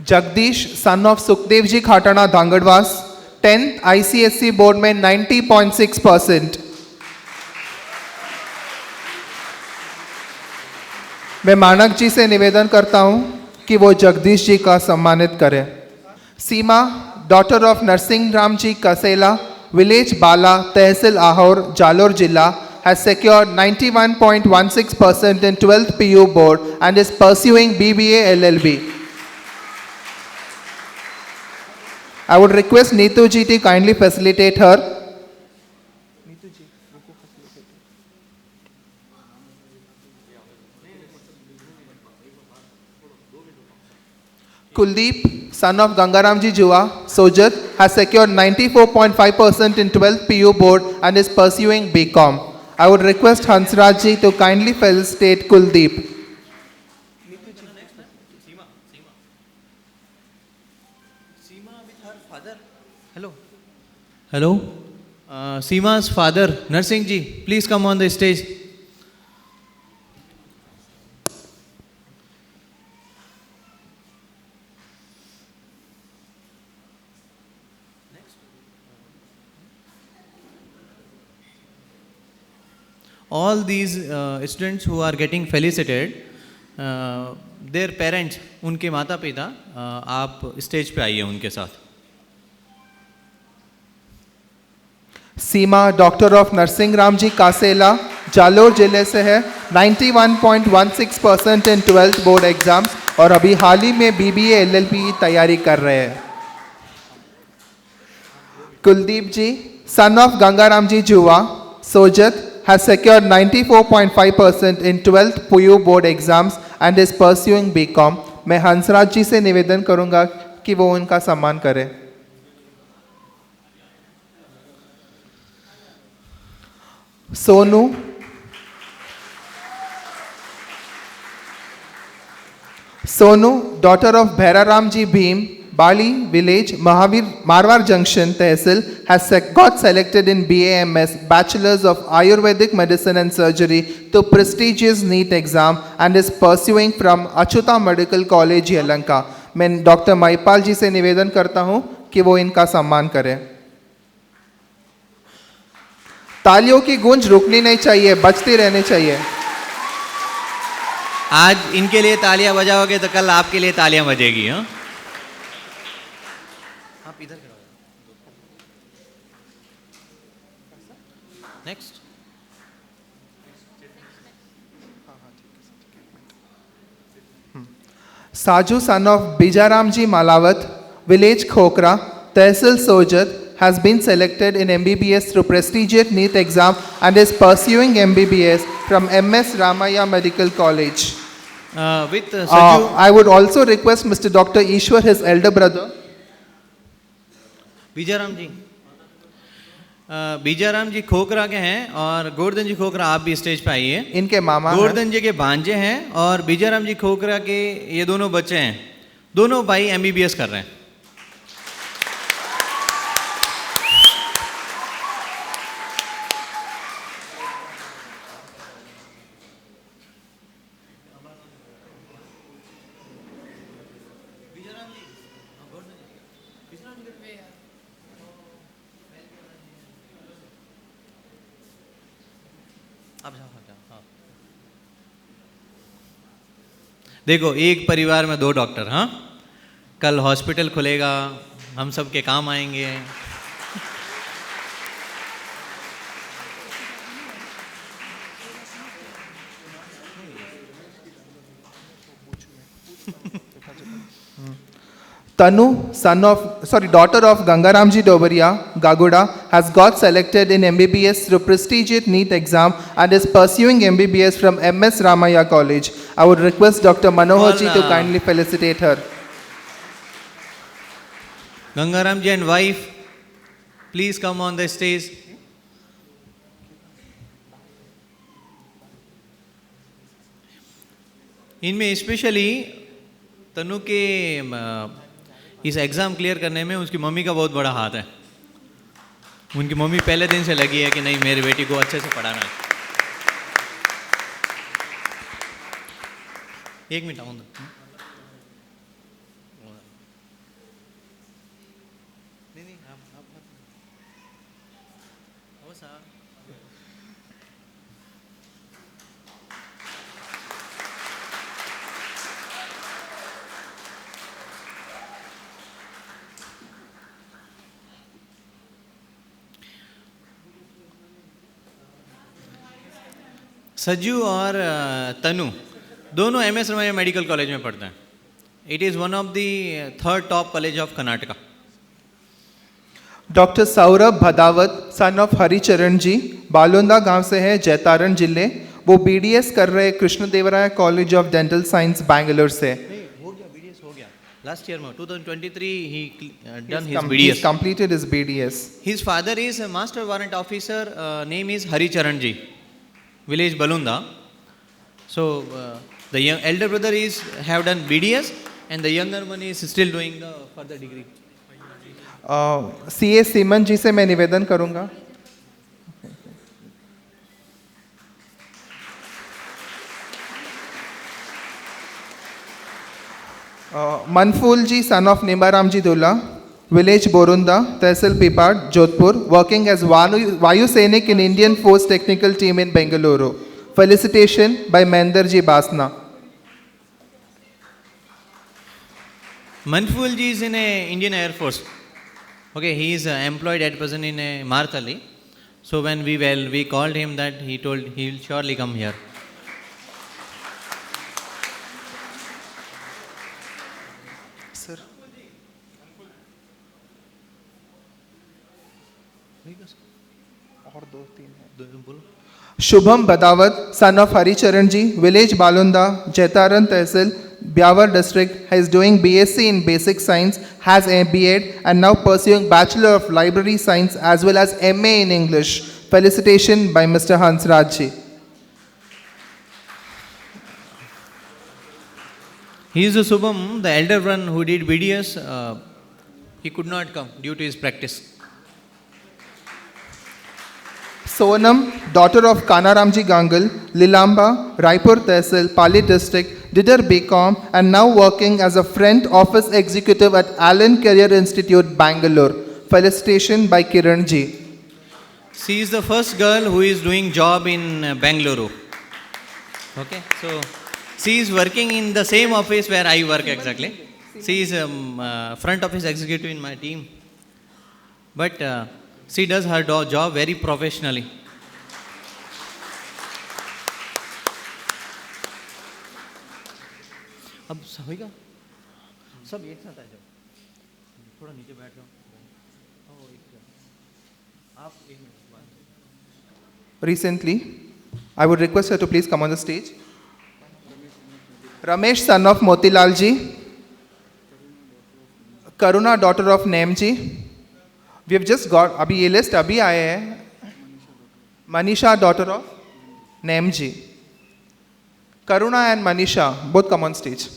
Jagdish son of Sukhdev ji Khatana Dhangadwas 10th ICSE board में 90.6%। मैं मानक जी से निवेदन करता हूं कि वो जगदीश जी का सम्मानित करें। Seema daughter of Narsingh Ram ji Kasela village Bala tehsil Ahor Jalore zila has secured 91.16% in 12th PU board and is pursuing BBA LLB. I would request Neetu ji to kindly facilitate her. Kuldeep, son of Gangaram ji Jua, Sojat, has secured 94.5% in 12th PU board and is pursuing BCom. I would request Hansraj ji to kindly felicitate Kuldeep. Hello. Seema's father, Narsingh ji, please come on the stage. All these students who are getting felicitated, their parents, उनके माता पिता, आप stage पे आइए उनके साथ। सीमा doctor of Narsingh Ram जी कासेला जालोर जिले से है, 91.16% इन 12th बोर्ड एग्जाम्स और अभी हाल ही में BBA LLB की तैयारी कर रहे हैं। कुलदीप जी सन ऑफ गंगाराम जी जुआ Sojat has secured 94.5% in 12th PU board exams and is pursuing BCom. मैं हंसराज जी से निवेदन करूंगा कि वो उनका सम्मान करें। Sonu daughter of Bhairaram ji Bhim Bali village Marwar Junction Tehsil has got selected in BAMS Bachelors of Ayurvedic Medicine and Surgery to prestigious NEET exam and is pursuing from Achyuta Medical College Yelahanka. मैं डॉक्टर महिपाल जी से निवेदन करता हूं कि वो इनका सम्मान करें। तालियों की गूंज रुकनी नहीं चाहिए, बजती रहनी चाहिए। आज इनके लिए तालियां बजाओगे तो कल आपके लिए तालियां बजेगी। हाँ, आप इधर खड़े हो। Next. Saju son of Bijaram ji Malawat village Khokhra tehsil Sojat has been selected in MBBS through prestigious NEET exam and is pursuing MBBS from MS Ramaya Medical College. With Saju, I would also request Mr. Dr. Ishwar, his elder brother. Bijaram ji, Bijaram ji Khokhra के हैं और गोवर्धन जी खोखरा आप भी stage पे आइए। इनके मामा गोवर्धन जी के भांजे हैं और बीजाराम जी खोखरा के ये दोनों बच्चे हैं। दोनों भाई MBBS कर रहे हैं। देखो, एक परिवार में 2 डॉक्टर। हाँ, कल हॉस्पिटल खुलेगा, हम सब के काम आएंगे। Tanu, daughter of Gangaramji Dobaria, Gaguda, has got selected in MBBS through prestigious NEET exam and is pursuing MBBS from MS Ramaya College. I would request Dr. Manohar ji to kindly felicitate her. Gangaram ji and wife, please come on the stage. इनमें specially तनु के इस exam clear करने में उसकी mummy का बहुत बड़ा हाथ है। उनकी मम्मी पहले दिन से लगी है कि नहीं, मेरी बेटी को अच्छे से पढ़ाना है। एक मिनट आऊँ। सज्जू और तनु दोनों MS रमैया मेडिकल कॉलेज में पढ़ते हैं. It is one of the third top college of Karnataka. Doctor Saurabh Bhadawat son of Haricharan ji Balonda गांव से है, जैतारण जिले. वो BDS कर रहे Krishnadevaraya college of dental science Bangalore से. हो गया BDS हो गया लास्ट ईयर में 2023 he done his He's BDS. completed his BDS. His father is a master warrant officer, name is Haricharan ji, village Balunda. So the young elder brother is have done BDS and the younger one is still doing the further degree. CA Seeman ji से मैं निवेदन करूंगा. Manphool ji son of Nimaram ji Dulla, village Borunda, tehsil Pipar, Jodhpur, working as Vayu Sainik in Indian force technical team in Bengaluru. Felicitation by Mahendra ji Basna. Manful ji is in a Indian Air Force. Okay, he is employed at present in a Martali. So when we called him that he told he will surely come here. Sir और 2-3 बोलो. Shubham Badawat son of Haricharan ji, village Balonda, Jaitaran tehsil, Beawar district, is doing BSc in Basic Science, has a B.Ed and now pursuing Bachelor of Library Science as well as MA in English. Felicitation by Mr. Hansraj ji. He is the Subham, the elder one who did BDS. He could not come due to his practice. Sonam, daughter of Kanaramji Gangal, Lilamba, Raipur Tehsil, Pali district, did her BCom and now working as a front office executive at Allen Career Institute, Bangalore. Felicitation by Kiran ji. She is the first girl who is doing job in Bangalore. Okay, so she is working in the same office where I work exactly. She is front office executive in my team. But she does her job very professionally. अब होगा सब एक साथ आ जाओ, थोड़ा नीचे बैठ जाओ. आप एक मिनट बाद. Recently, I would request her to please come on the stage. Ramesh, son of Motilal ji. Karuna, daughter of Naim ji. We have just got, अभी ये लिस्ट अभी आए हैं. Manisha, daughter of Naim ji. Karuna and Manisha, both come on stage.